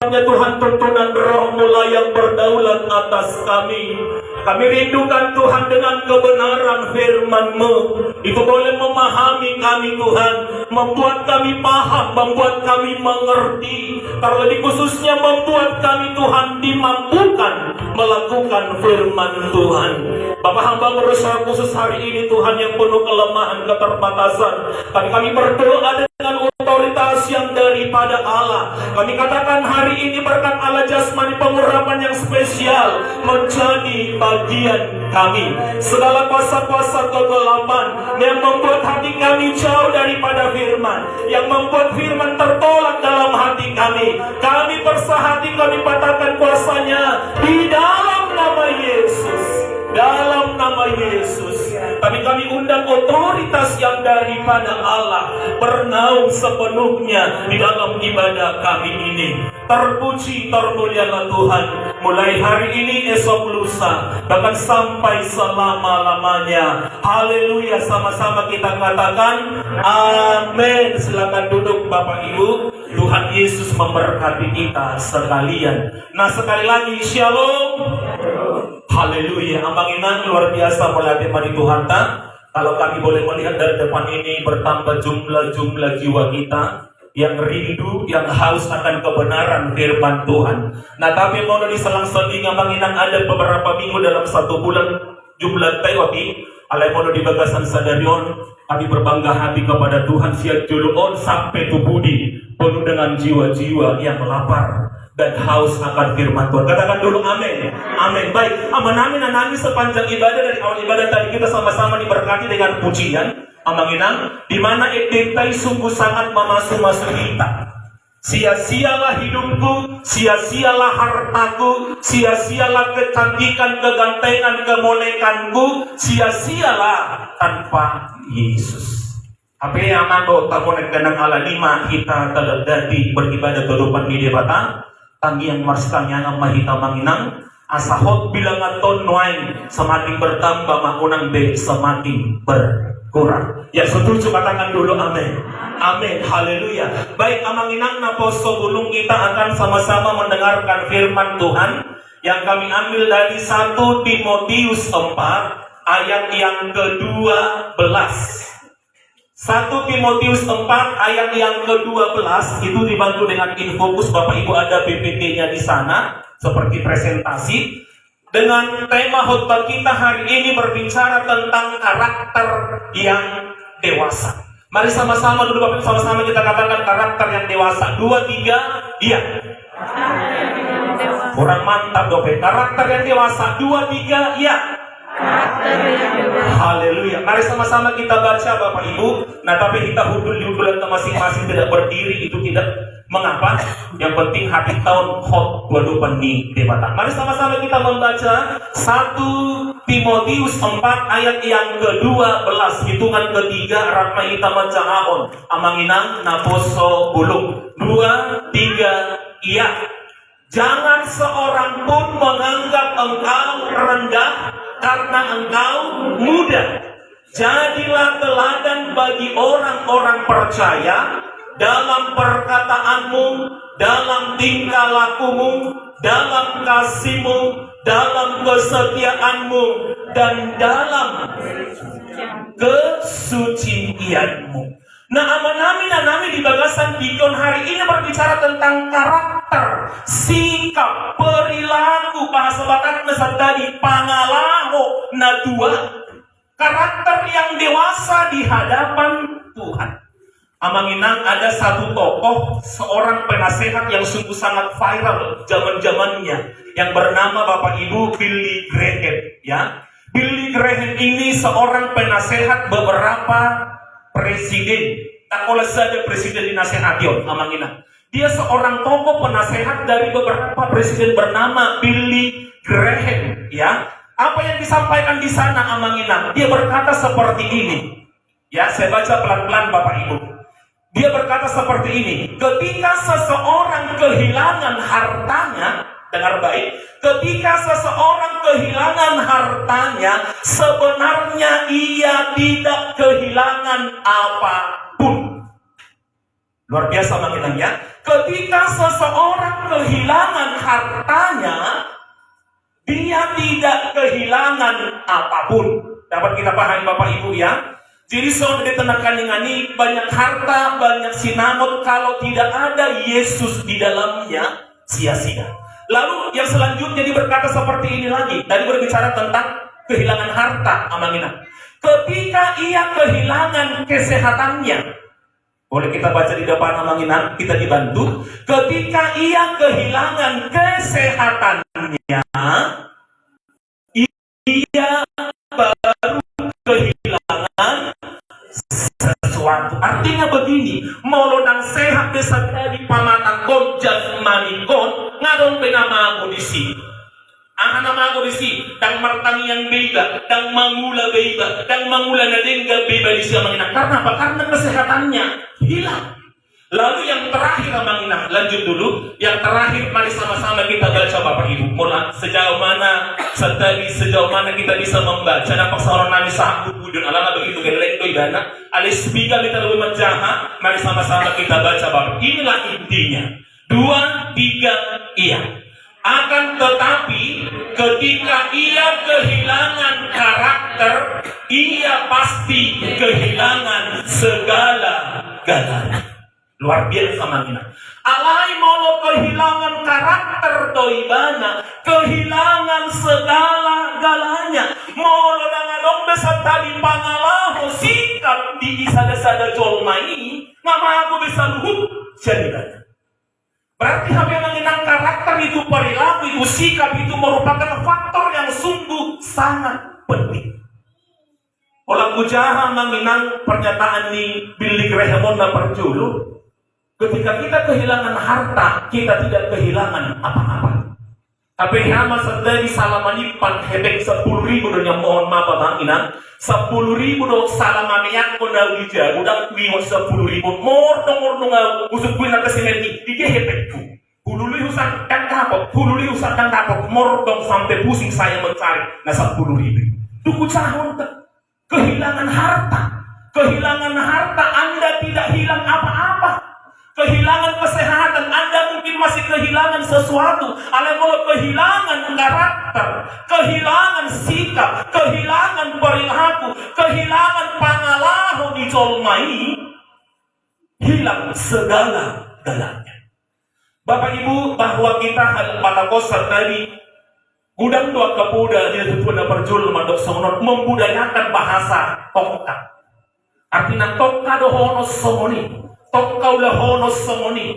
Ya Tuhan, tuntunan Roh-Mu yang berdaulat atas kami. Kami rindukan Tuhan dengan kebenaran firman-Mu. Itu boleh memahami kami Tuhan, membuat kami paham, membuat kami mengerti. Terlebih khususnya membuat kami Tuhan dimampukan melakukan firman Tuhan. Bapak hamba berusaha khusus hari ini Tuhan yang penuh kelemahan, keterbatasan. Kami berdoa dengan otoritas yang daripada Allah. Kami katakan hari ini berkat Allah jasmani pengurapan yang spesial menjadi bagian kami. Segala kuasa-kuasa kegelapan yang membuat hati kami jauh daripada firman, yang membuat firman tertolak dalam hati kami, kami bersahati, kami patahkan kuasanya di dalam nama Yesus. Dalam nama Yesus, kami undang otoritas yang daripada Allah bernaung sepenuhnya di dalam ibadah kami ini. Terpuji, termulialah Tuhan, mulai hari ini, esok lusa, bahkan sampai selama-lamanya. Haleluya, sama-sama kita katakan amin. Silakan duduk Bapak Ibu. Tuhan Yesus memberkati kita sekalian. Nah, sekali lagi shalom. Haleluya, Ambanginan luar biasa melatih mari Tuhan tak? Kalau kami boleh melihat dari depan ini bertambah jumlah jiwa kita yang rindu, yang haus akan kebenaran firman Tuhan. Nah, tapi mau diselang-seling Ambanginan ada beberapa minggu dalam satu bulan jumlah tewati alai mau di bagasan sadarion. Kami berbangga hati kepada Tuhan siap juluon sampai tubudi penuh dengan jiwa-jiwa yang lapar dan haus akan firman Tuhan. Katakan dulu amin. Amin. Baik, amin anami sepanjang ibadah, dari awal ibadah tadi kita sama-sama diberkati dengan pujian Amanginang, di mana edentai sungguh sangat memasuk kita. Sia-sialah hidupku, sia-sialah hartaku, sia-sialah kecantikan, kegantengan, kemolekanku, sia-sialah tanpa Yesus. Apa yang ando tamunan kenang ala lima kita teladati beribadah kehidupan di debata tanggi yang marskanya ang mahita manginang asahot bilangan ton nuain semakin bertambah makunang be semakin berkurang. Ya setuju katakan dulu amin. Amin. Haleluya. Baik amanginang na po sebelum kita akan sama-sama mendengarkan firman Tuhan yang kami ambil dari 1 Timotius 4 ayat yang ke-12. 1 Timotius 4 ayat yang ke-12 itu dibantu dengan Infokus. Bapak Ibu ada PPT-nya di sana seperti presentasi. Dengan tema khotbah kita hari ini berbicara tentang karakter yang dewasa. Mari sama-sama dulu Bapak Ibu, sama-sama kita katakan karakter yang dewasa. 2, 3, iya. Kurang mantap Bapak. Karakter yang dewasa. 2, 3, iya. Haleluya. Mari sama-sama kita baca Bapak Ibu. Nah tapi kita hudul-hudulan masing-masing tidak berdiri itu tidak mengapa. Yang penting hati tahun hot wadupan di debata. Mari sama-sama kita membaca 1 Timotius 4 ayat yang ke-12. Hitungan ketiga Ratma Ita Macahaon Amanginang Naposo Bulung. 2, 3, iya. Jangan seorang pun menganggap engkau rendah karena engkau muda. Jadilah teladan bagi orang-orang percaya dalam perkataanmu, dalam tingkah lakumu, dalam kasihmu, dalam kesetiaanmu, dan dalam kesucianmu. Nah, amanami di bagasan Dikon hari ini berbicara tentang karakter, sikap, perilaku, bahasa Batak mesat tadi, pangalaho, nadua, karakter yang dewasa di hadapan Tuhan. Amanginang ada satu tokoh, seorang penasehat yang sungguh sangat viral zaman-zamannya, yang bernama Bapak Ibu Billy Graham. Ya, Billy Graham ini seorang penasehat beberapa presiden. Tak boleh saja presiden dinasehati Amanginang. Dia seorang tokoh penasehat dari beberapa presiden bernama Billy Graham. Ya, apa yang disampaikan di sana Amanginang? Dia berkata seperti ini. Ya, saya baca pelan-pelan Bapak Ibu. Dia berkata seperti ini. Ketika seseorang kehilangan hartanya, dengar baik, ketika seseorang kehilangan hartanya, sebenarnya ia tidak kehilangan apapun. Luar biasa Amanginang ya. Ketika seseorang kehilangan hartanya, dia tidak kehilangan apapun. Dapat kita pahami Bapak Ibu ya? Jadi saudara ditenakan dengan ini, banyak harta, banyak sinamot, kalau tidak ada Yesus di dalamnya, sia-sia. Lalu yang selanjutnya dia berkata seperti ini lagi. Tadi berbicara tentang kehilangan harta, Amangina. Ketika ia kehilangan kesehatannya, boleh kita baca di depan Amangina, kita dibantu. Ketika ia kehilangan kesehatannya, ia baru kehilangan sesuatu. Artinya begini, molo nang sehat bisa jadi pamatangkon jasmanikon ngadong benama aku di sini. Nama aku di sini, dang martangi yang beba, dang mangula beba, dang mangula nadengga beba di sini Amangina. Karena apa? Karena kesehatannya hilang. Lalu yang terakhir Amangina, lanjut dulu. Yang terakhir, mari sama-sama kita baca Bapak Ibu. Mulai sejauh mana kita bisa membaca. Nampak seorang nami sahku budun. Alang begitu geleng doi dana. Alis biga kita lebih menjaha. Mari sama-sama kita baca Bapak. Inilah intinya. 2, 3, iya. Akan tetapi ketika ia kehilangan karakter, ia pasti kehilangan segala-galanya. Luar biasa Amangina. Alai molo kehilangan karakter doibana, kehilangan segala-galanya. Molo nangadong beserta di pangalaho sikap di isada-sada jolmai, nama aku bisa luhut jadinya. Berarti habis mengenang karakter itu, perilaku itu, sikap itu merupakan faktor yang sungguh sangat penting. Olang bujaha mengenang pernyataan ini Billy Graham na perjulu. Ketika kita kehilangan harta, kita tidak kehilangan apa-apa. Tapi hama sedari salamanipan hebek 10.000 donya mohon maaf Amangina. 10.000 do salamamiyak ko na wija. Udang wiwa 10.000. Mordong nga usuk kuwi na kasimenti. Dige hebek ku. Hululi husak dan kapok. Hululi husak dan kapok. Mordong sampai pusing saya mencari na 10.000. Tuku cahon kehilangan harta. Kehilangan harta Anda tidak hilang apa-apa. Kehilangan kesehatan, Anda mungkin masih kehilangan sesuatu. Anda mau kehilangan karakter, kehilangan sikap, kehilangan perilaku, kehilangan pangalaho di jolmai, hilang segala-galanya. Bapak Ibu, bahwa kita pada kosan tadi, gudang doa kepuda dia tujuan perjul mandok songon membudayakan bahasa tokka. Artinya tokka dohono somoni. Tokkaulah honos somoni.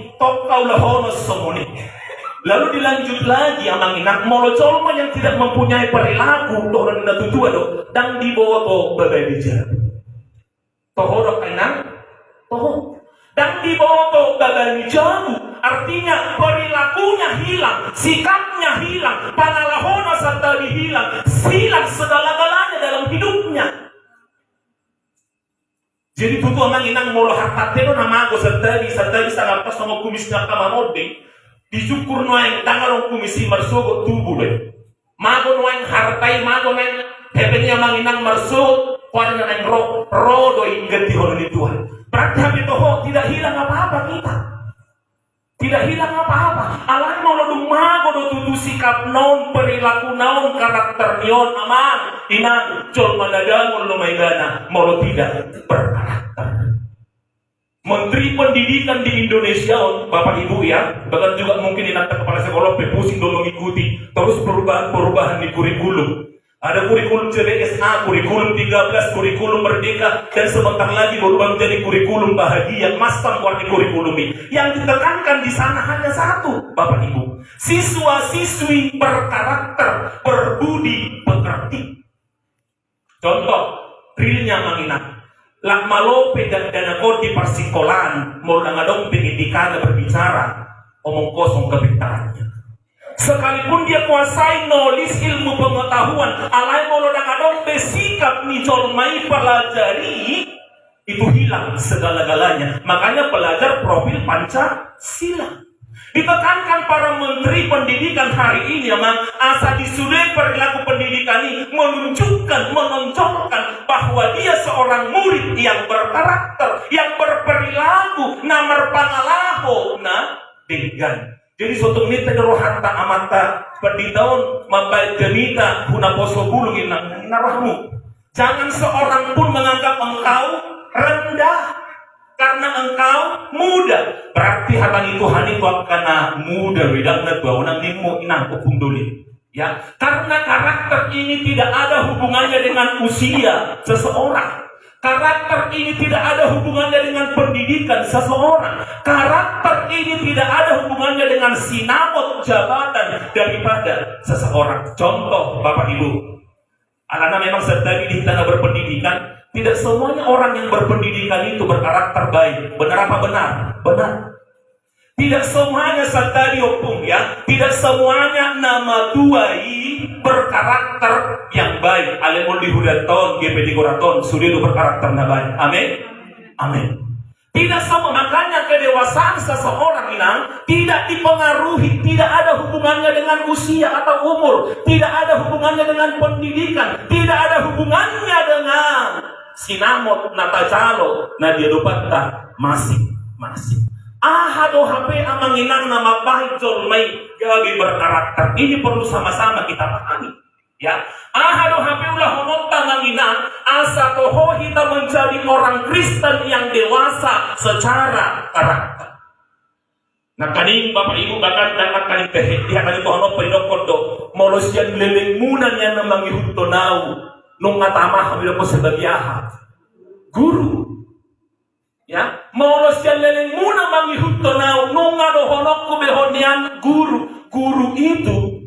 Lalu dilanjut lagi Amangina, molo colma yang tidak mempunyai perilaku orang dan tujuan dan dibawa to babadija. Tohodok kainan, toh. Dan dibawa to babadija, artinya perilakunya hilang, sikapnya hilang, pangalahona serta hilang segala-galanya dalam hidupnya. Jadi tutu Amanginang molo harta teno nama aku sertadi sangat pas sama kumis na kamamorde disyukur noaing tangarong kumisi marsogo tubuh deh. Mago noaing hartai mago noaing hebenya Amanginang marsogo kuarna noaing rodo ingeti holo ni Tuhan. Berarti habis toho tidak hilang apa-apa kita. Tidak hilang apa-apa. Alai molo dumago do tutu sikap non perilaku non karakter nion aman inang col manadangol no maigana molo tidak berkarakter. Menteri Pendidikan di Indonesia, Bapak Ibu ya, bahkan juga mungkin ingat kepala sekolah pusing dong mengikuti terus perubahan di kurikulum. Ada kurikulum CBSA, kurikulum 13, kurikulum merdeka, dan sebentar lagi berubah menjadi kurikulum bahagia. Masam warna kurikulum ini. Yang ditekankan di sana hanya satu, Bapak Ibu. Siswa-siswi berkarakter, berbudi pekerti. Contoh, realnya Amangina. Lak malope dan dana di persikolan, mau ngadong pendidikan berbicara, omong kosong kepintarannya. Sekalipun dia kuasai knowledge ilmu pengetahuan, alai molo dangadong besikap ni jolmai pelajari, itu hilang segala-galanya. Makanya pelajar profil Pancasila. Ditekankan para menteri pendidikan hari ini memang asa disuruh perilaku pendidikan ini menonjolkan bahwa dia seorang murid yang berkarakter, yang berperilaku, namar pangalaho, nah dengan. Jadi suatu minta roh harta amata penditaun membaik demita guna poso bulu inang narahmu. Jangan seorang pun menganggap engkau rendah karena engkau muda. Berarti hatang Tuhan itu akan muda wedang na baunang nimo inang upung duli. Ya, karena karakter ini tidak ada hubungannya dengan usia seseorang. Karakter ini tidak ada hubungannya dengan pendidikan seseorang. Karakter ini tidak ada hubungannya dengan sinamot jabatan daripada seseorang. Contoh Bapak Ibu, anak-anak memang sedang di tanah berpendidikan. Tidak semuanya orang yang berpendidikan itu berkarakter baik. Benar apa benar? Benar. Tidak semuanya sadari opung ya. Tidak semuanya nama tuai berkarakter yang baik. Alemol di hudaton, GPD Goraton, sudah berkarakter yang baik. Amin. Amin. Tidak semua, makanya kedewasaan seseorang inang tidak dipengaruhi, tidak ada hubungannya dengan usia atau umur, tidak ada hubungannya dengan pendidikan, tidak ada hubungannya dengan sinamot, natajalo, nadia dupata, masing-masing. Ahado HP amanginang nama baik jolmai gagi berkarakter. Ini perlu sama-sama kita pahami. Ya, ahado HP ulah hononta manginang asa toho kita menjadi orang Kristen yang dewasa secara karakter. Nah kaning Bapak Ibu bahkan dapat kaning teh dia kaning honong pendokodo molosian leleng munan yang namangi hutonau nung ngatamah bila ko sebagai guru. Ya, moros yang leleng muna mangihut tonau nunga dohonok kubehonian guru itu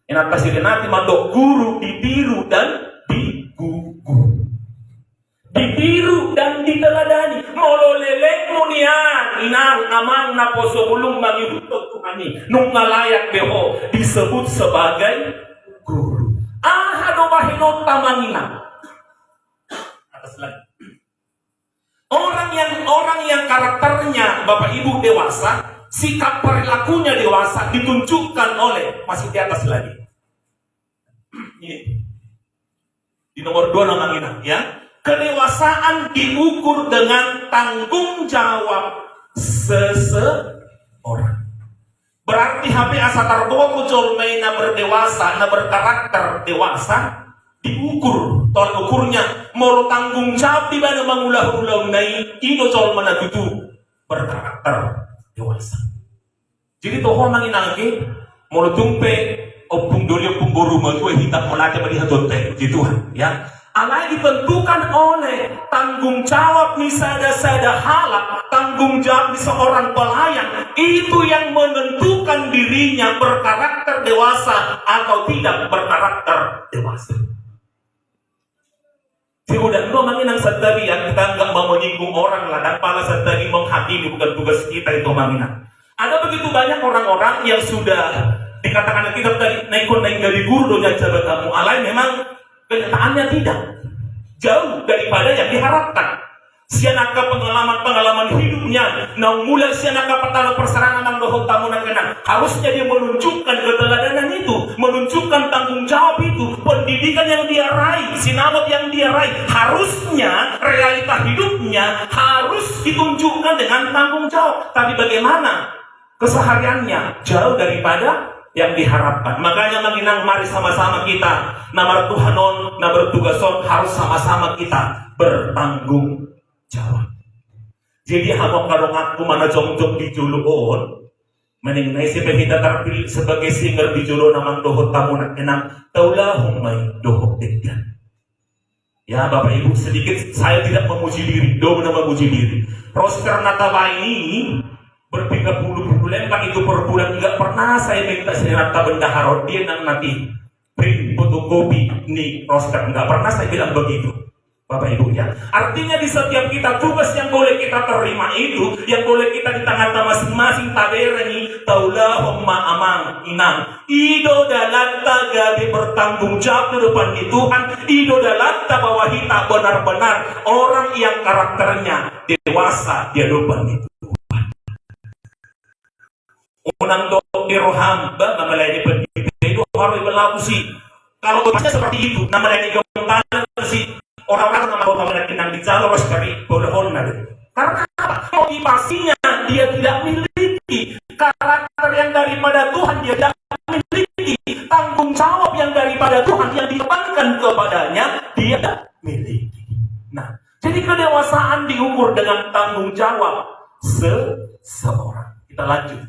enak kasih nanti mandok guru ditiru dan digugu, ditiru dan diteladani. Molo leleng munian inang amang na poso bulung mangihut tuhani nunga layak beho disebut sebagai guru. Ahado bahinot tamangina atas lagi. Orang yang karakternya Bapak Ibu dewasa, sikap perilakunya dewasa ditunjukkan oleh masih di atas lagi. Ini di nomor 2 namanya ya. Kedewasaan diukur dengan tanggung jawab seseorang. Berarti HP asa tarboa kucol na berdewasa, na berkarakter dewasa diukur. Tolak ukurnya mau tanggung jawab di mana mengulah-ulah nai ino col mana tutu berkarakter dewasa. Jadi toho manginangke mau tumpe opung doli opung boru malu hitam melaja melihat dote di Tuhan ya. Alai ditentukan oleh tanggung jawab ni sada halak, tanggung jawab di seorang pelayan itu yang menentukan dirinya berkarakter dewasa atau tidak berkarakter dewasa. Udah lo manginang sadari yang kita nggak mau menyinggung orang lah dan pala sadari menghakimi bukan tugas kita itu manginang. Ada begitu banyak orang-orang yang sudah dikatakan kita tadi naik dari guru donya jabat kamu alai memang kenyataannya tidak jauh daripada yang diharapkan. Sianaka pengalaman hidupnya, nah mulai sianaka pertama perserangan ng dohong tamu na kena. Harusnya dia menunjukkan keteladanan itu, menunjukkan tanggung jawab itu, pendidikan yang dia raih, sinamot yang dia raih. Harusnya realita hidupnya harus ditunjukkan dengan tanggung jawab. Tapi bagaimana kesehariannya jauh daripada yang diharapkan. Makanya manginang mari sama-sama kita namar Tuhanon, na bertugason harus sama-sama kita bertanggung jawab. Jadi hamok karong aku mana jong-jong di juluon menengnay si kita terpilih sebagai singer di julo namang dohot tamu na enam taulahong may dohot tigyan. Ya Bapak Ibu sedikit saya tidak memuji diri, do na memuji diri. Roster nataba ini berpuluh-puluh lempang itu per bulan tidak pernah saya minta senata benda harod dia nang nanti print fotokopi nih roster nggak pernah saya bilang begitu. Bapak Ibu ya, artinya di setiap kita tugas yang boleh kita terima itu, yang boleh kita di tangan masing-masing taberani, taulahum ma'amang inang, ido dalanta gabi bertanggung jawab di depan di Tuhan, ido dalanta bahwa kita benar-benar orang yang karakternya dewasa di depan di Tuhan. Unang do iroham ba mamalay pendidik itu harus berlaku kalau baca seperti itu, namanya gomtalan si orang-orang yang mau mengenang di jalur dari bodohon. Karena apa? Motivasinya dia tidak miliki, karakter yang daripada Tuhan dia tidak miliki, tanggung jawab yang daripada Tuhan yang dibebankan kepadanya dia tidak miliki. Nah, jadi kedewasaan diukur dengan tanggung jawab seseorang. Kita lanjut,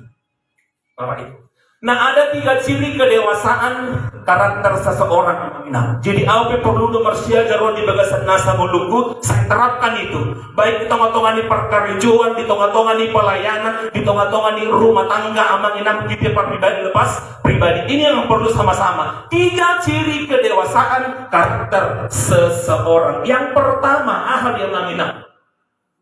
Bapak Ibu. Nah, ada 3 ciri kedewasaan karakter seseorang. Nah, jadi apa perlu nomor siaga di bagasan nasa muluku, saya terapkan itu. Baik di tengah-tengah di perkarjuan, di tengah-tengah di pelayanan, di tengah-tengah di rumah tangga, amang inang kita pribadi lepas pribadi. Ini yang perlu sama-sama. 3 ciri kedewasaan karakter seseorang. Yang pertama, ahal yang namina.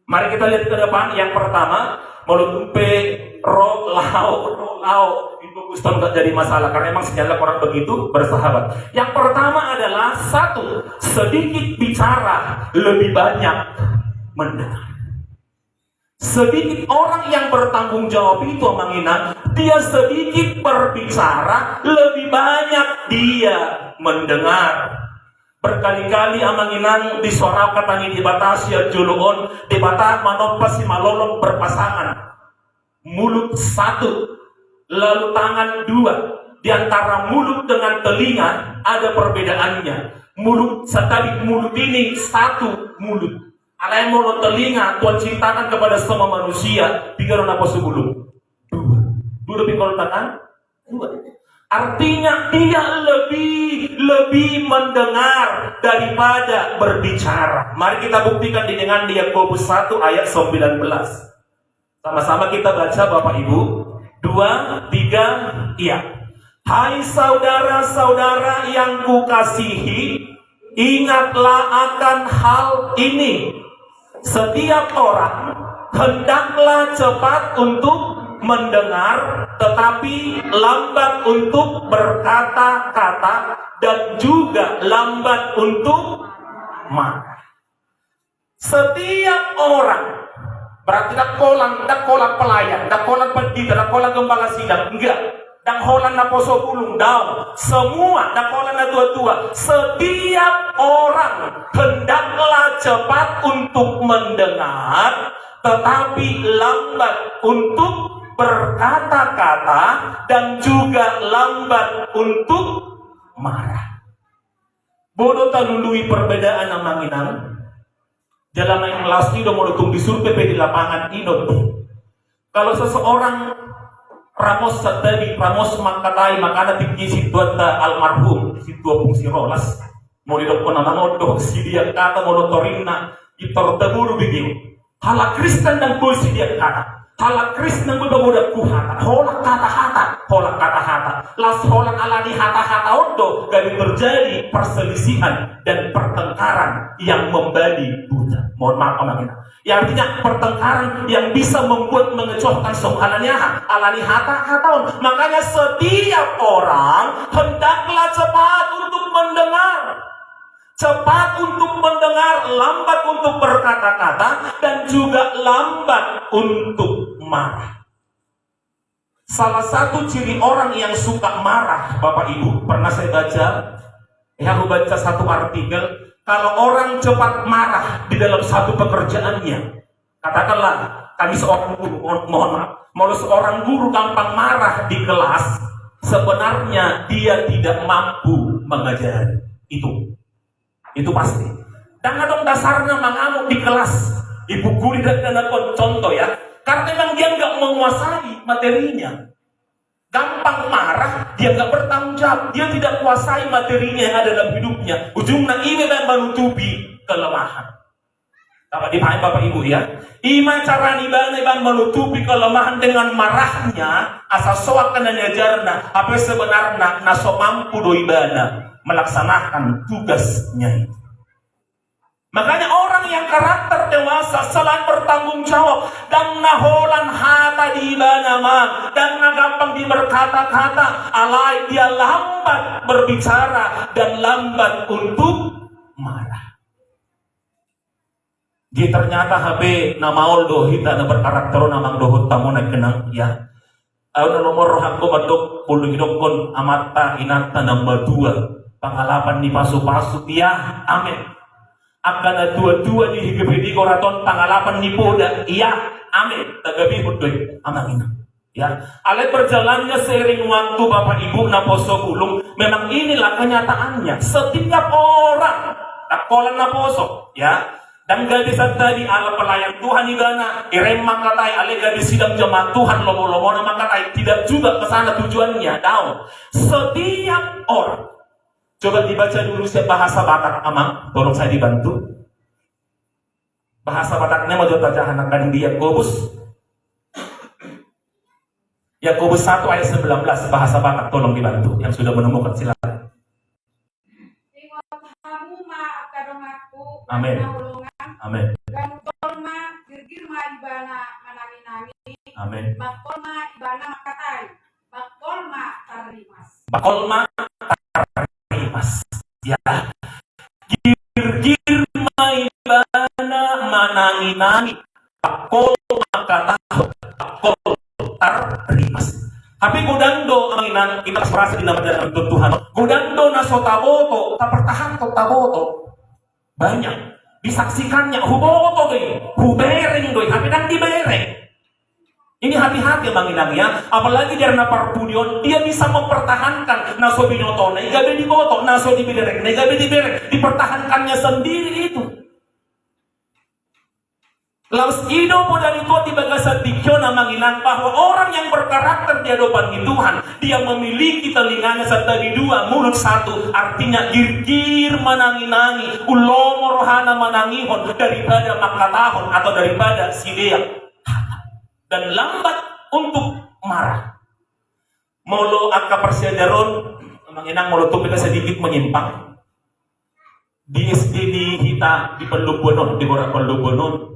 Mari kita lihat ke depan. Yang pertama, melutumpe ro lao itu Ustaz nggak jadi masalah karena emang sejarah orang begitu bersahabat. Yang pertama adalah 1, sedikit bicara, lebih banyak mendengar. Sedikit orang yang bertanggung jawab itu Manginang, dia sedikit berbicara, lebih banyak dia mendengar. Berkali-kali Amanginang disorau katani di Batasia Juluon, di Bata manopas si malolong berpasangan. Mulut 1, lalu tangan 2. Di antara mulut dengan telinga ada perbedaannya. Mulut sekali mulut ini 1 mulut. Alai mulut telinga Tuhan ciptakan kepada semua manusia 3 apa sebelum 2 lebih kalau tangan 2. Artinya dia lebih mendengar daripada berbicara. Mari kita buktikan dengan Yakobus 1 ayat 19. Sama-sama kita baca Bapak Ibu. 2, 3, iya. Hai saudara-saudara yang kukasihi, ingatlah akan hal ini. Setiap orang hendaklah cepat untuk mendengar, tetapi lambat untuk berkata-kata, dan juga lambat untuk marah. Setiap orang, berarti dak kolang pelayan, dak kolang pendidik, dak kolang gembala sidang, enggak. Dak kolang na poso bulung daun, semua dak kolang na tua-tua. Setiap orang hendaklah cepat untuk mendengar, tetapi lambat untuk berkata-kata, dan juga lambat untuk marah. Bodoh tanului perbedaan Amanginang. Dalam yang melasti udah mau dukung disurvei di lapangan inot. Kalau seseorang Ramos tadi Ramos mangkatai makana tinggi situata almarhum situa fungsi rolas mau didokon nama ngodok si dia kata monotorina itor taburu begini hala Kristen dan polisi dia kata hala Kristen berbeda kuhata hola kata-kata las hola alani hata-hata ondo dari terjadi perselisihan dan pertengkaran yang membadi buta. Mohon maaf Amanginang. Ya artinya pertengkaran yang bisa membuat mengecohkan alani hata-hata. Makanya setiap orang hendaklah cepat untuk mendengar. Cepat untuk mendengar, lambat untuk berkata-kata, dan juga lambat untuk marah. Salah satu ciri orang yang suka marah, Bapak Ibu, pernah saya baca, aku baca satu artikel, kalau orang cepat marah di dalam satu pekerjaannya, katakanlah kami seorang guru, mohon maaf, kalau seorang guru gampang marah di kelas, sebenarnya dia tidak mampu mengajari. Itu pasti. Dan dong dasarnya mengamuk di kelas. Ibu guru dan contoh ya. Karena memang dia nggak menguasai materinya. Gampang marah, dia nggak bertanggung jawab. Dia tidak kuasai materinya yang ada dalam hidupnya. Ujungnya ini yang menutupi kelemahan. Dapat dipahami Bapak Ibu ya. Ima cara niban menutupi kelemahan dengan marahnya. Asal soak kena nyajarna. Apa sebenarnya naso mampu doibana melaksanakan tugasnya itu. Makanya orang yang karakter dewasa selain bertanggung jawab dan naholan hata di banama dan gampang berkata-kata, alai dia lambat berbicara dan lambat untuk marah. Dia ternyata habe namaol dohita na berkarakter namang dohot tamu na kenang ya. Ano nomor hakko madok puluh hidokon amata inata nambah 2. Pangalapan ni pasu-pasu ya, amin. Akan na dua-dua ni higapidi koraton pangalapan ni poda, iya, amin. Tagabi hudoy, Amanginang. Ya, ale berjalannya seiring waktu Bapak Ibu naposo gulung, memang inilah kenyataannya. Setiap orang takolan naposo, ya. Dan gadis tadi ala pelayan Tuhan igana iremang katai ale gadis sidang jemaat Tuhan lomo-lomo nama katai tidak juga ke sana tujuannya. Daun. Setiap orang. Coba dibaca dulu bahasa Batak Amang, tolong saya dibantu. Bahasa Bataknya mau jatuh akan di Yakobus. Yakobus 1 ayat 19 bahasa Batak, tolong dibantu. Yang sudah menemukan silakan. Amin. Amin. Gantol ma girgir ma ibana manani-nani. Amin. Bakol ma ibana makatai. Bakol ma tarimas. Bakol ma tarimas. Ya. Girgir ma ibana manani-nani. Bakol makataho. Bakol tarimas. Tapi gudando ang inang kita serasa di dalam Tuhan. Gudando na sotaboto, tapertahan taboto. Banyak disaksikannya huboto doy, hubereng doy, tapi nang dibereng. Ini hati-hati Bang Inang ya, apalagi dia na parpunion, dia bisa mempertahankan naso binoto, na igabe di boto, naso di bidereng, na igabe di bereng, dipertahankannya sendiri itu. Lalu ido po dari ko di bagasan dikyo na manginang bahwa orang yang berkarakter di hadapan Tuhan, dia memiliki telinganya serta di dua, mulut satu, artinya girgir manangi-nangi, ulomo rohana manangihon daripada makatahon atau daripada sidea, dan lambat untuk marah. Molo angka persiadaron, manginang molo tuh kita sedikit menyimpang. Di SD di Hita, di Pendubonon, di Borak Pendubonon.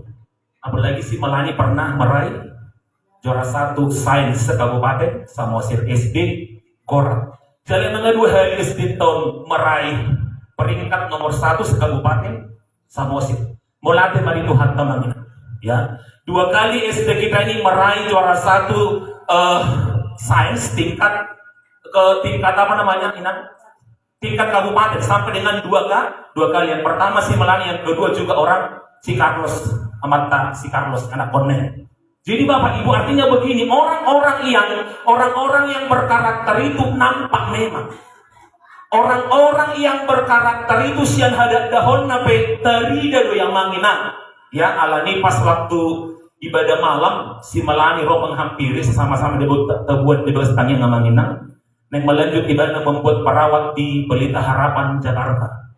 Apalagi si Melani pernah meraih juara 1 sains sekabupaten Samosir SD Korat. Jadi nangga 2 hari SD tahun meraih peringkat nomor 1 sekabupaten Samosir. Mulate marinuhan tamangin. Ya, 2 kali SD kita ini meraih juara 1 sains tingkat apa namanya Inang? Tingkat kabupaten sampai dengan 2 kali. Yang pertama si Melani, yang kedua juga orang si Carlos. Amata si Carlos anak Cornel. Jadi Bapak Ibu artinya begini, orang-orang yang berkarakter itu nampak memang. Orang-orang yang berkarakter itu sian hadap dahon nape terida do yang manginang. Ya alani pas waktu ibadah malam si Melani roh menghampiri sama-sama buat bebas tanya ngamanginang. Neng melanjut ibadah membuat perawat di Pelita Harapan Jakarta.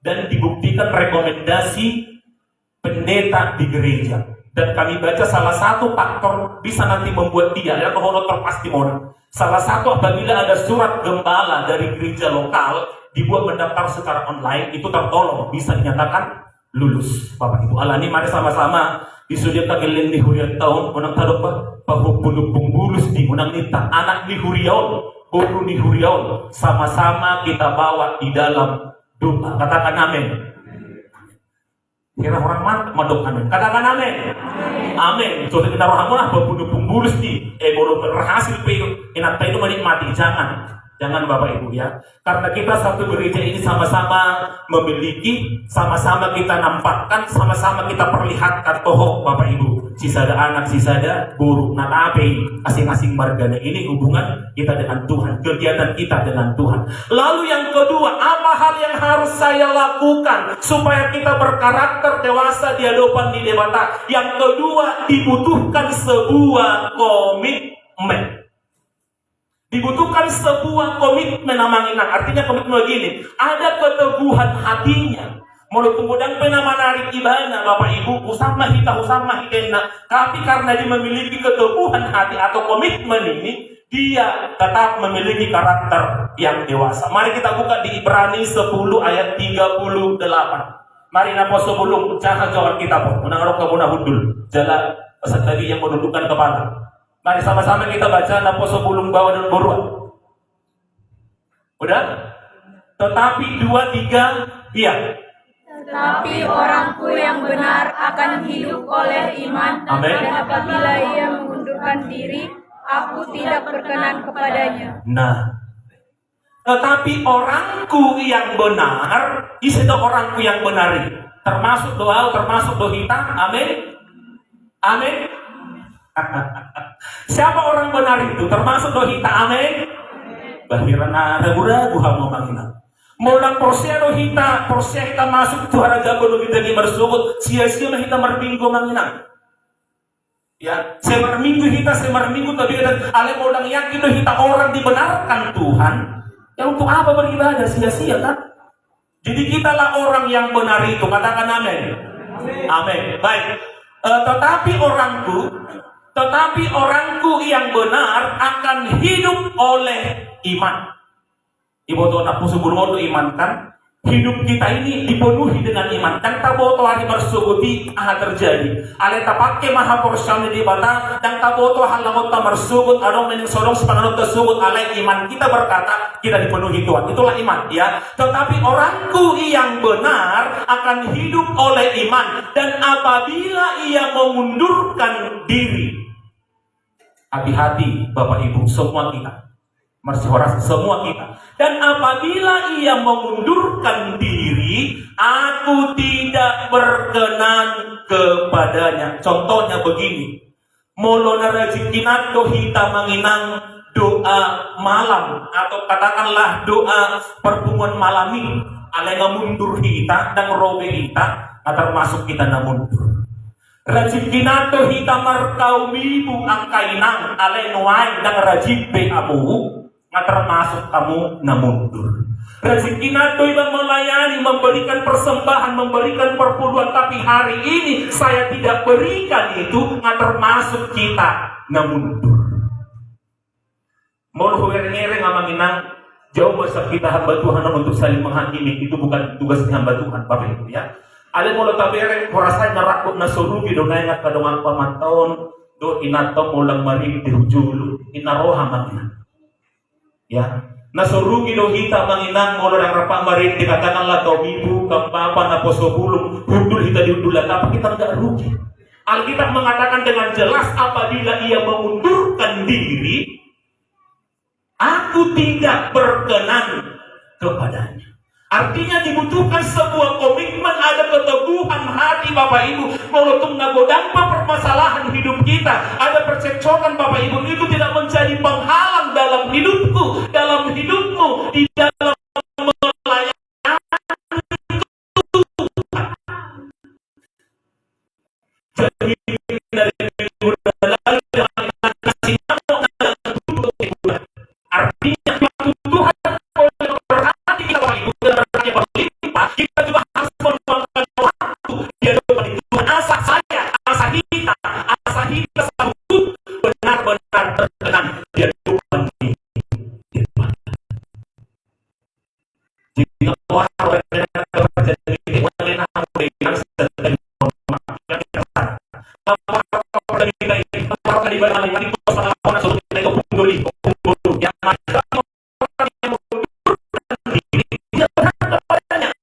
Dan dibuktikan rekomendasi pendeta di gereja, dan kami baca salah satu faktor bisa nanti membuat dia ya kalau terpasti mohon. Salah satu apabila ada surat gembala dari gereja lokal dibuat mendaftar secara online itu tertolong bisa dinyatakan lulus. Bapak Ibu alani mari sama-sama disudia tagelin di hurian tahun menang tadok pahubuluk bulus di menang nita anak di huriaun guru di huriaun sama-sama kita bawa di dalam doa. Katakan amin. Kira orang mantap madok amin. Katakan amin. Amin. So kita roh lah berbunyi bumbulus di boleh berhasil peyo enak peyo menikmati. Jangan Bapak Ibu ya. Karena kita satu gereja ini sama-sama memiliki, sama-sama kita nampakkan, sama-sama kita perlihatkan toh Bapak Ibu. Sisada anak, sisada guru, natape asing-asing marganya. Ini hubungan kita dengan Tuhan, kegiatan kita dengan Tuhan. Lalu yang kedua, apa hal yang harus saya lakukan supaya kita berkarakter dewasa di hadapan di dewata? Yang kedua, dibutuhkan sebuah komitmen. Dibutuhkan sebuah komitmen namanginang. Artinya komitmen begini, ada keteguhan hatinya. Mulut kemudian pernah menarik ibadah Bapak Ibu, usama hikena. Tapi karena dia memiliki keteguhan hati atau komitmen ini, dia tetap memiliki karakter yang dewasa. Mari kita buka di Ibrani 10 ayat 38. Mari napa sebelum caha jawab kita pun. Menang kemunah hudul. Jalan pesan tadi yang menundukkan kepala. Mari sama-sama kita baca napa sebelum bawa dan boruan. Udah? Tetapi 2, 3, iya. Tetapi orangku yang benar akan hidup oleh iman. Amin. Dan apabila ia mengundurkan diri, aku tidak berkenan kepadanya. Nah, tetapi orangku yang benar, itu orangku yang benar, termasuk doa, termasuk dohita. Amin. Amin. Siapa orang benar itu? Termasuk dohita, amin. Bahiran ragu-ragu hamo mangina. Mulang porsia dohita, porsia kita masuk tu haraga bodo kita di marsukut, sia-sia na kita marminggo mangina. Ya, semar minggu tapi kita ale modang yakin dohita orang dibenarkan Tuhan. Ya untuk apa beribadah sia-sia kan? Jadi kitalah orang yang benar itu, katakan amin. Amin. Baik. Tetapi orangku yang benar akan hidup oleh iman. Ibu tuh anak pusubur modo iman kan? Hidup kita ini dipenuhi dengan iman. Dan taboto hari bersuguti akan terjadi. Ale tapake maha porsyalnya di bata. Dan taboto halangot ta bersugut. Adong mening sorong sepanganut tersebut. Ale iman kita berkata kita dipenuhi Tuhan. Itulah iman ya. Tetapi orangku yang benar akan hidup oleh iman. Dan apabila ia mengundurkan diri. Hati-hati Bapak Ibu semua kita. Masyarakat semua kita. Dan apabila ia mengundurkan diri, aku tidak berkenan kepadanya. Contohnya begini. Molona rajikinat dohita manginang doa malam atau katakanlah doa pertemuan malami. Alenga mundur kita dan robe kita, termasuk kita na mundur. Rajikinato hita markau mibu ang kainang alenuay dan rajib be abu. Nggak termasuk kamu na mundur. Rezeki nato ibang melayani, memberikan persembahan, memberikan perpuluhan, tapi hari ini saya tidak berikan itu, nggak termasuk kita na mundur. Mau huwer-ngere ngamanginang jauh besar kita hamba Tuhan untuk saling menghakimi, itu bukan tugas hamba Tuhan, Bapak Ibu ya. Ale mula tabere korasay narakot na surugi do nga kadongang pamataon do inato mulang marig dirujulu inaroha manginang. Ya, nasurugi do hita manginang molo ng rapa marin dikatakanlah to ibu kampapa na posobulong hudul hita diudulan tapi kita tidak rugi. Alkitab mengatakan dengan jelas apabila ia mengundurkan diri, aku tidak berkenan kepadanya. Artinya dibutuhkan sebuah komitmen, ada keteguhan hati Bapak Ibu. Walaupun nagodampa permasalahan hidup kita, ada percekcokan Bapak Ibu, itu tidak menjadi penghalang dalam hidupku, dalam hidupmu, di dalam melayani Tuhan. Jadi dari minggu lalu yang kasih nama dalam Tuhan. Artinya Tuhan oleh berhati kita Bapak Ibu. Kita juga harus meluangkan waktu di hadapan Tuhan. Asa kita sambut benar-benar berkenan di hadapan Tuhan. Jika orang terjadi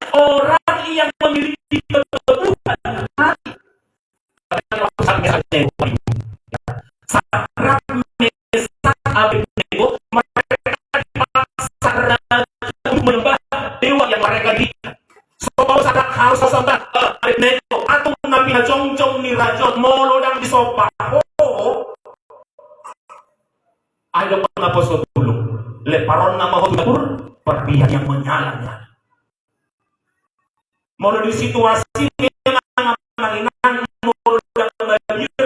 orang yang memiliki keteguhan hati. Sarat Mesak Abednego, mereka dipaksa untuk menyembah dewa yang mereka di. Sopo sadak harus sesembah Abednego atau nabi jong-jong ni rajon molo dang disopa. Ada pengapa sebelum leparon nama hudur perbihan yang menyala-nyala. Mau di situasi yang menang mau dan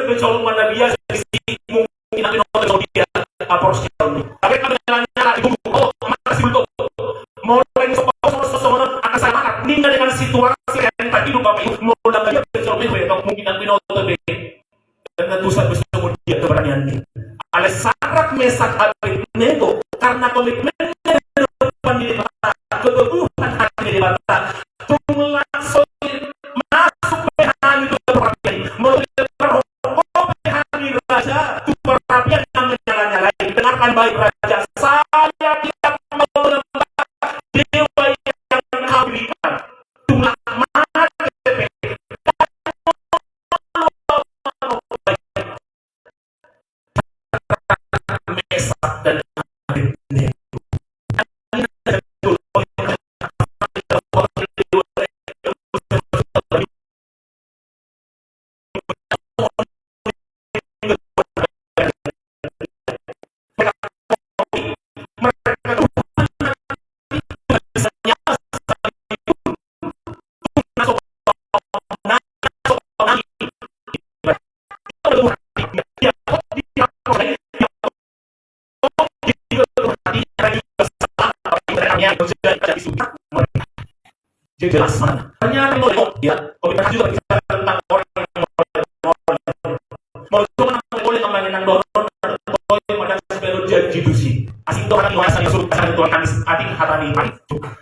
kecolong mana biasa di mungkin ada nomor dia porsial ini. Tapi kami nyala ibu masih belum mau lagi soal akan sangat tinggal dengan situasi yang tadi Bapak Ibu mau dan dia kecolong itu mungkin ada nomor dan tusan bisa dia keberanian ini. Oleh Sarat Mesak Abednego karena komitmennya depan di mata keteguhan hati di mata langsung masuk pehani itu perapian melalui perhokok pehani raja itu perapian yang menyala-nyalai. Dengarkan baik raja, saya tidak menyembah dewa yang kau berikan jumlah mana Mesak dan Abednego. Jelas mana? Ternyata ya, komitmen juga bicara tentang orang yang mau cuma boleh ngomongin nang doron, boleh macam sebelum janji dusi. Asing tu orang yang masa disuruh kasar Tuhan kami adik hatani.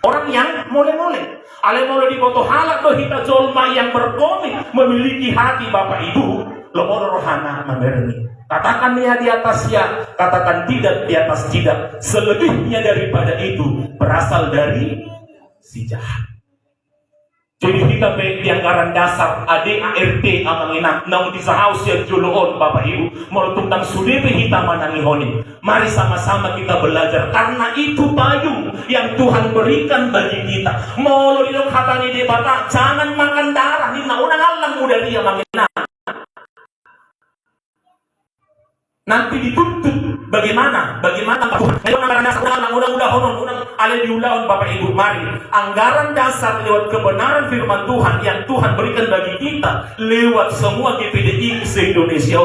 Orang yang mole-mole, ale mole di foto halak berhita jolma yang berkomit memiliki hati Bapak Ibu, lemor rohana menerni. Katakan ya di atas ya, katakan tidak di atas tidak. Selebihnya daripada itu berasal dari si jahat. Jadi kita di anggaran dasar ADART amanginak namun di sahaus yang juluon Bapak Ibu menutup sudepe hitam manangihoni. Mari sama-sama kita belajar karena itu payung yang Tuhan berikan bagi kita. Molo di hatani debata jangan makan darah ni unang alang muda dia manginak. Nanti dituntut bagaimana Tuhan. Ayo anggaran dasar unang ale diulaun Bapak Ibu. Mari anggaran dasar lewat kebenaran firman Tuhan yang Tuhan berikan bagi kita lewat semua GPDI se-Indonesia.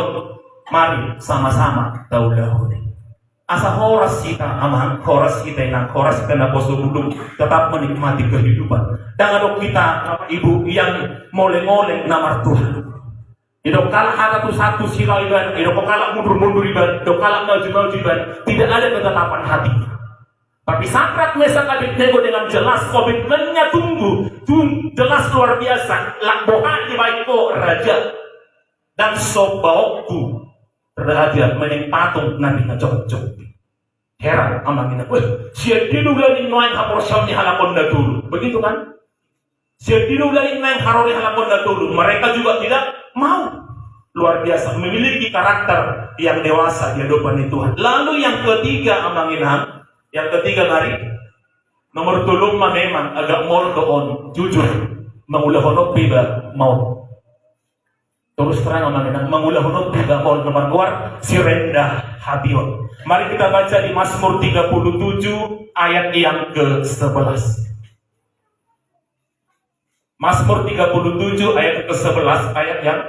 Mari sama-sama taulahuni. Asa horas kita aman, horas kita na poso budung tetap menikmati kehidupan. Dengan kita Bapak Ibu yang moleng-moleng nama Tuhan. Idok kalah haratu satu sila iban, idok kalah mundur-mundur iban, idok kalah maju-maju iban, tidak ada ketetapan hatinya. Tapi Sakrat Mesak Abednego dengan jelas komitmennya jelas luar biasa. Lakboha di baiko raja dan sobaokku raja meneng patung nanti ngajok-jok. Heran amangina, siya dinulaling noy haporsyam ni halakon na dulu, begitu kan? Siya dinulaling noy harori halakon na dulu. Mereka juga tidak mau. Luar biasa, memiliki karakter yang dewasa di hadapan Tuhan. Lalu yang ketiga amanginam, yang ketiga mari nomor tulung memang agak mol doon jujur mangulahonok piba mau terus terang amanginam mangulahonok piba mau nomor luar si rendah hatiun. Mari kita baca di Mazmur 37 ayat yang ke-11. Mazmur 37 ayat ke-11 ayat yang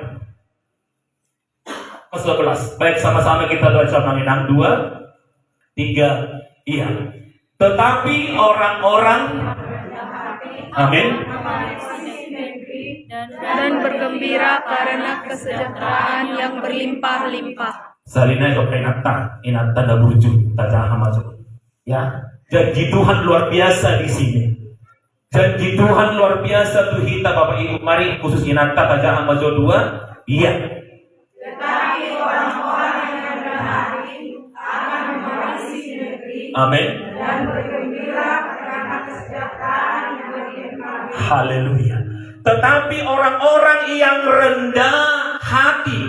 ke-11. Baik, sama-sama kita baca mengenang 2, 3. Iya. Tetapi orang-orang amin dan bergembira karena kesejahteraan yang berlimpah-limpah. Salina itu inata da burju tajah masuk. Ya, janji Tuhan luar biasa di sini. Janji Tuhan luar biasa tuh kita Bapak Ibu. Mari khusus inata tajah masuk 2. Iya. Tetapi orang-orang yang rendah hati akan mewarisi negeri Amin. dan bergembira karena kesejahteraan yang berlimpah. Haleluya. Tetapi orang-orang yang rendah hati,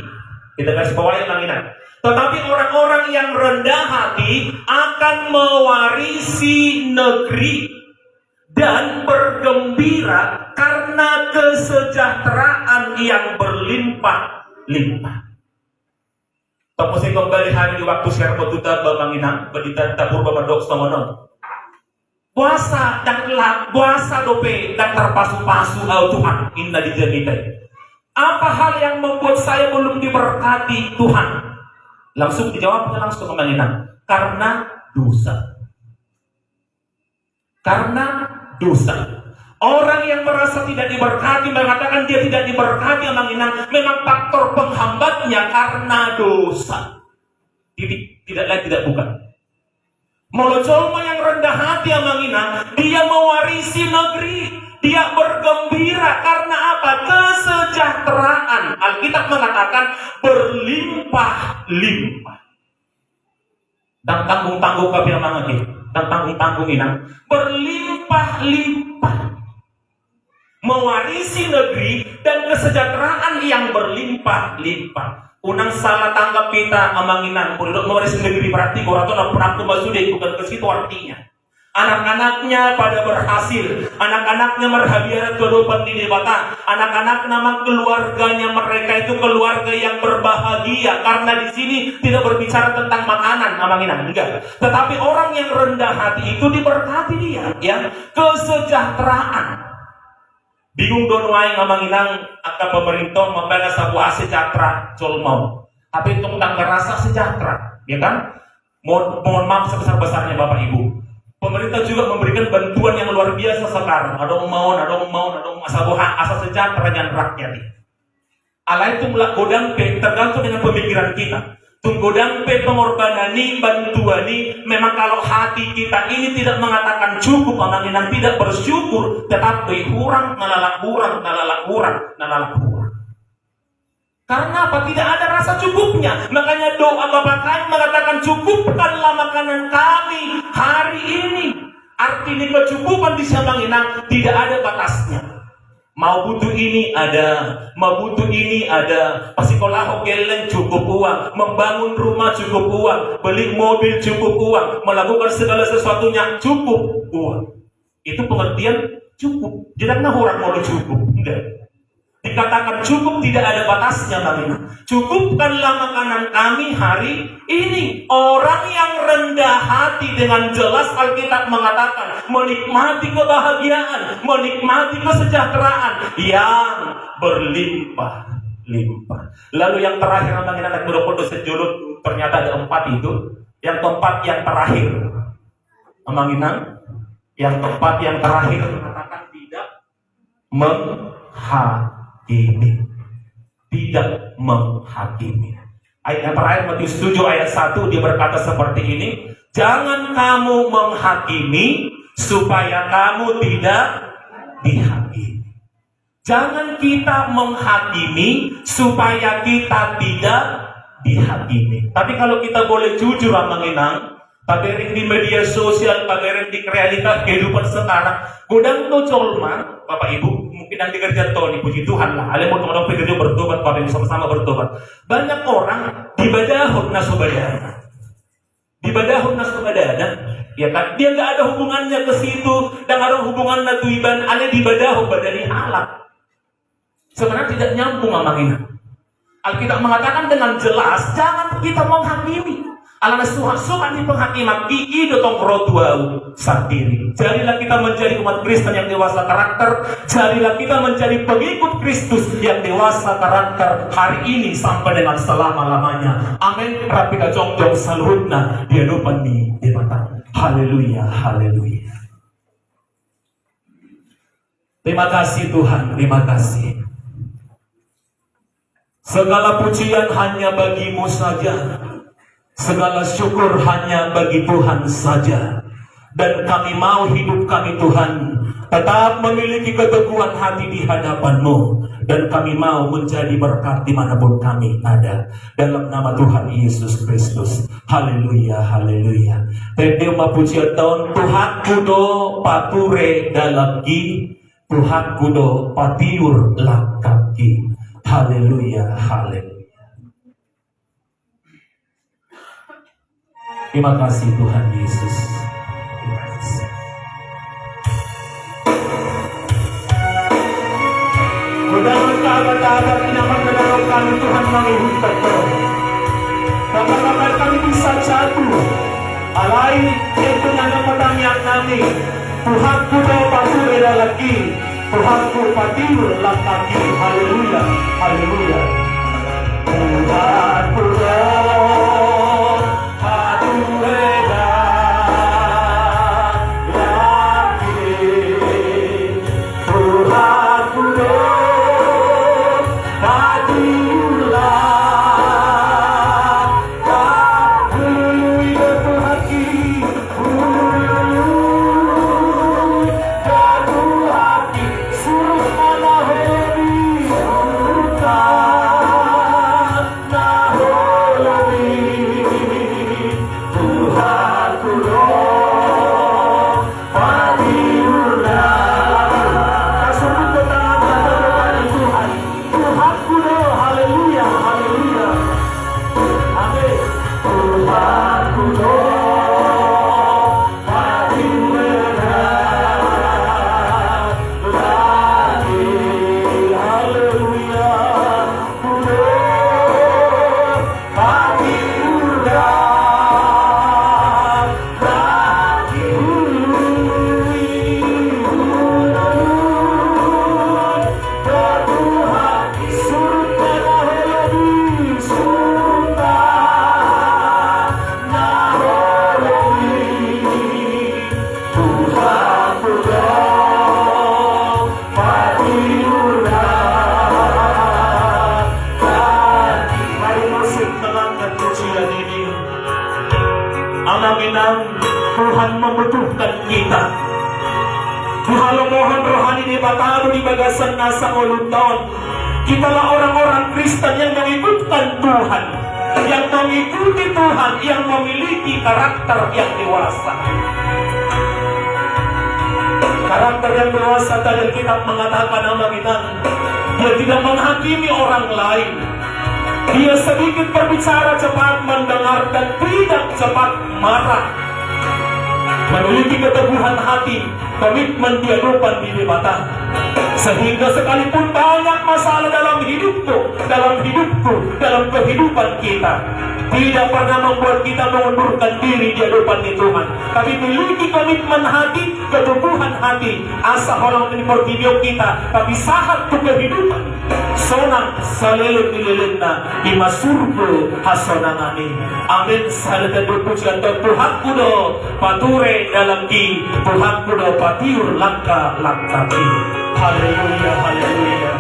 kita kasih bawain langinan. Tetapi orang-orang yang rendah hati akan mewarisi negeri dan bergembira karena kesejahteraan yang berlimpah-limpah. Tapos kembali hari di waktu share petuta bamanginang, berdita tabur bamadok samonon. Puasa dan kelak, puasa dope dan terpasu-pasu Tuhan indah dijadikan. Apa hal yang membuat saya belum diberkati Tuhan? Langsung dijawabnya langsung bamanginang. Karena dosa. Karena dosa. Orang yang merasa tidak diberkati mengatakan dia tidak diberkati bamanginang. Memang faktor penghambatnya karena dosa. Tidak lain tidak bukan. Molojolma yang rendah hati amanginang, dia mewarisi negeri, dia bergembira karena apa? Kesejahteraan. Alkitab mengatakan berlimpah-limpah. Dan tanggung-tanggung kabir mangagi, dan tanggung-tanggung inang berlimpah-limpah. Mewarisi negeri dan kesejahteraan yang berlimpah-limpah. Unang salah tanggap kita amanginan untuk mewarisi negeri berarti korato na penaktu masude bukan ke situ artinya. Anak-anaknya pada berhasil, anak-anaknya merhabiarat kehidupan di debata, anak-anak nama keluarganya mereka itu keluarga yang berbahagia karena di sini tidak berbicara tentang makanan amanginan enggak. Tetapi orang yang rendah hati itu diberkati dia, ya kesejahteraan. Bingung don wae ngamanginang akka pemerintah membela sebuah sejahtera colmau. Tapi itu tentang ngerasa sejahtera, ya kan? Mohon maaf sebesar-besarnya Bapak Ibu. Pemerintah pemerintah juga memberikan bantuan yang luar biasa sekarang. Adong maun, asabuhan, asa sejahtera dengan rakyat. Alai itu melak godang pe, tergantung dengan pemikiran kita. Tunggodang pe pengorbanani, bantuani, memang kalau hati kita ini tidak mengatakan cukup, menginang tidak bersyukur, tetapi kurang, nalalak kurang. Karena apa? Tidak ada rasa cukupnya. Makanya doa Bapa kami mengatakan, cukupkanlah makanan kami hari ini. Artinya kecukupan di Samanginang tidak ada batasnya. Mau butuh ini ada, mau butuh ini ada. Pasikolah geleng cukup uang, membangun rumah cukup uang, beli mobil cukup uang, melakukan segala sesuatunya cukup uang. Itu pengertian cukup. Jangan orang mau cukup, enggak. Dikatakan cukup tidak ada batasnya kami. Cukupkanlah makanan kami hari ini. Orang yang rendah hati dengan jelas Alkitab mengatakan menikmati kebahagiaan, menikmati kesejahteraan yang berlimpah-limpah. Lalu yang terakhir namanya anak muda pondok sejulut, ternyata ada 4 itu. Yang keempat yang terakhir, Amanginang, yang keempat yang terakhir mengatakan tidak menghakimi. Tidak menghakimi. Ayat yang terakhir Matius 7 ayat 1 dia berkata seperti ini, jangan kamu menghakimi supaya kamu tidak dihakimi. Jangan kita menghakimi supaya kita tidak dihakimi. Tapi kalau kita boleh jujur Amanginang, pagerin di media sosial, pagerin di realitas kehidupan sekarang, godang to colma, Bapak Ibu, mungkin yang dikerja Tony, puji Tuhan lah. Ada mau teman-teman pekerja bertobat, Bapak Ibu sama-sama bertobat. Banyak orang dibadahun nasubadana, ya kan? Dia nggak ada hubungannya ke situ, dan ada hubungan natuiban, ale dibadahu badani alat. Sebenarnya tidak nyambung Amanginang. Alkitab mengatakan dengan jelas, jangan kita menghakimi. Alana suhan di penghakiman ii dotong rotuau sendiri. Jadilah kita menjadi umat Kristen yang dewasa karakter. Jadilah kita menjadi pengikut Kristus yang dewasa karakter hari ini sampai dengan selama-lamanya. Amin. Rapika jongjong saluhutna dia lupa di mata. Haleluya, haleluya. Terima kasih Tuhan, terima kasih. Segala pujian hanya bagimu saja. Segala syukur hanya bagi Tuhan saja. Dan kami mau hidup kami Tuhan tetap memiliki keteguhan hati di hadapan-Mu. Dan kami mau menjadi berkat dimanapun kami ada. Dalam nama Tuhan Yesus Kristus. Haleluya, haleluya. Terdeo mapujian tahun Tuhan kudo pature dalagi. Tuhan kudo patiur lakaki. Haleluya, haleluya. Terima kasih Tuhan Yesus. Terima kasih. Mudah-mudahan sahabat-sahabat inaman mengenal kami Tuhan menghidupkan kami. Kapan-kapan kami bisa jatuh. Alai itu nama pertanyaan kami. Tuhan kuda patu beda lagi. Tuhan ku patiu lakaki. Haleluya, haleluya. Tuhan kuda membutuhkan kita. Mohon rohani di Bataro di bagasan nasa ulun taon. Kitalah orang-orang Kristen yang mengikutkan Tuhan, yang mengikuti Tuhan, yang memiliki karakter yang dewasa. Karakter yang dewasa dalam kitab mengatakan nama kita, dia tidak menghakimi orang lain. Dia sedikit berbicara, cepat mendengar, dan tidak cepat marah. Memiliki keteguhan hati, komitmen kehidupan di debatan. Sehingga sekalipun banyak masalah dalam hidupku, dalam kehidupan kita, tidak pernah membuat kita mengundurkan diri di hadapan Tuhan. Tapi memiliki komitmen hati, keteguhan hati, asa orang menimortibio kita, tapi sahat ke kehidupan. Sonang salilin-lilin na imasurgo hasonangani. Amin. Salatan berpujian Tuhan kudo pature dalam di Tuhan kudo patiur langkah-langkah di. Haleluya, haleluya.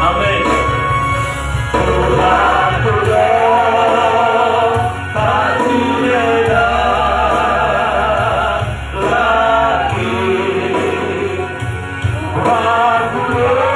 Amin. Tuhan kudo pature lagi. Tuhan kudo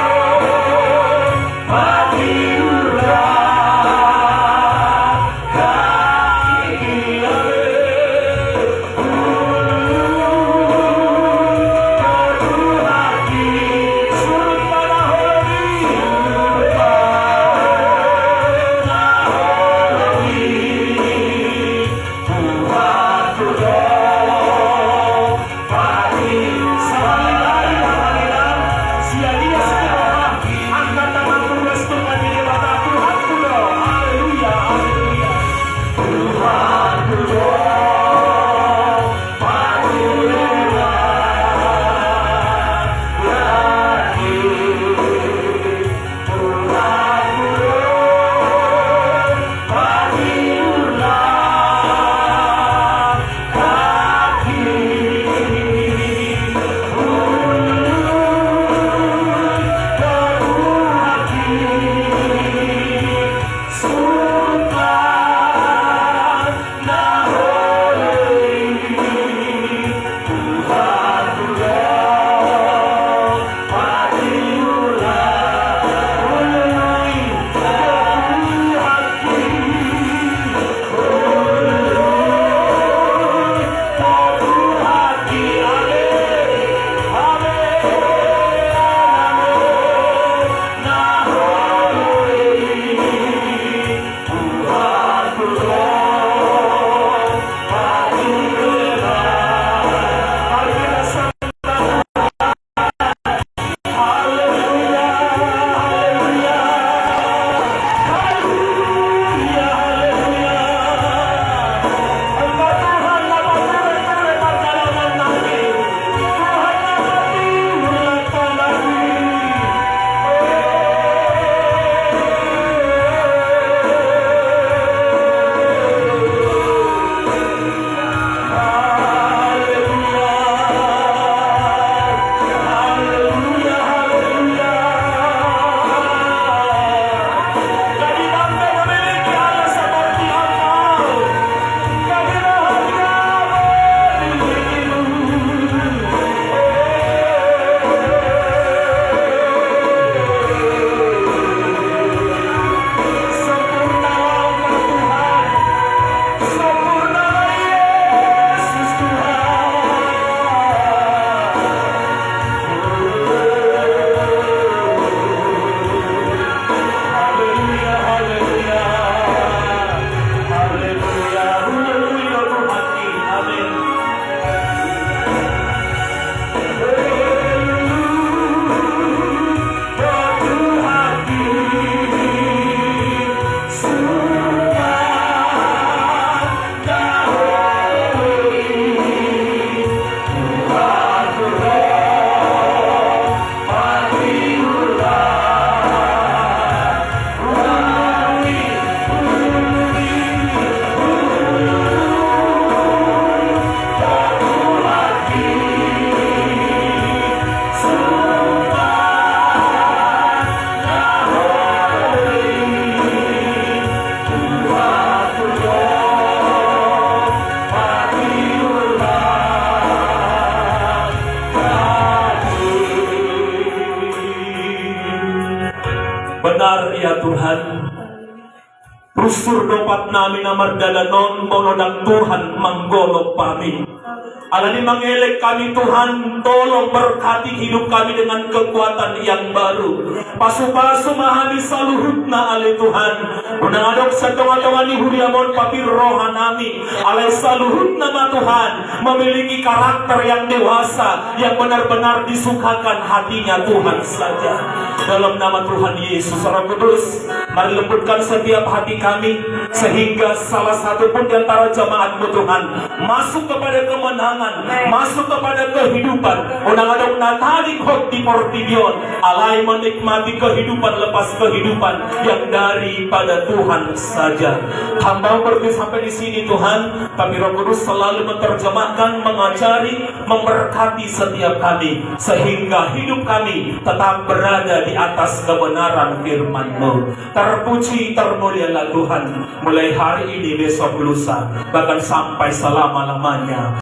benar ya Tuhan. Rusur dopat namin na mardalanon, monodang Tuhan manggolong kami. Alani mangelek kami Tuhan, tolong berkati hidup kami dengan kekuatan yang baru. Pasu-pasu mahami saluhut na ale Tuhan. Unang-adok sa tunga-tunga ni Huliamon papir rohan nami. Alay saluhut nama Tuhan, memiliki karakter yang dewasa, yang benar-benar disukakan hatinya Tuhan saja. Dalam nama Tuhan Yesus, Roh Kudus, mari lembutkan setiap hati kami, sehingga salah satu pun di antara jamaat-Mu Tuhan masuk kepada kemenangan, masuk kepada kehidupan. Unang-adong nataling hot di Portidion, alay menikmati kehidupan lepas kehidupan yang daripada Tuhan saja. Hamba berdiri sampai di sini Tuhan, tapi Roh Kudus selalu menerjemahkan, mengajari, memberkati setiap kami, sehingga hidup kami tetap berada di atas kebenaran firman-Mu. Terpuji, termulialah Tuhan, mulai hari ini, besok, lusa, bahkan sampai selama-lamanya.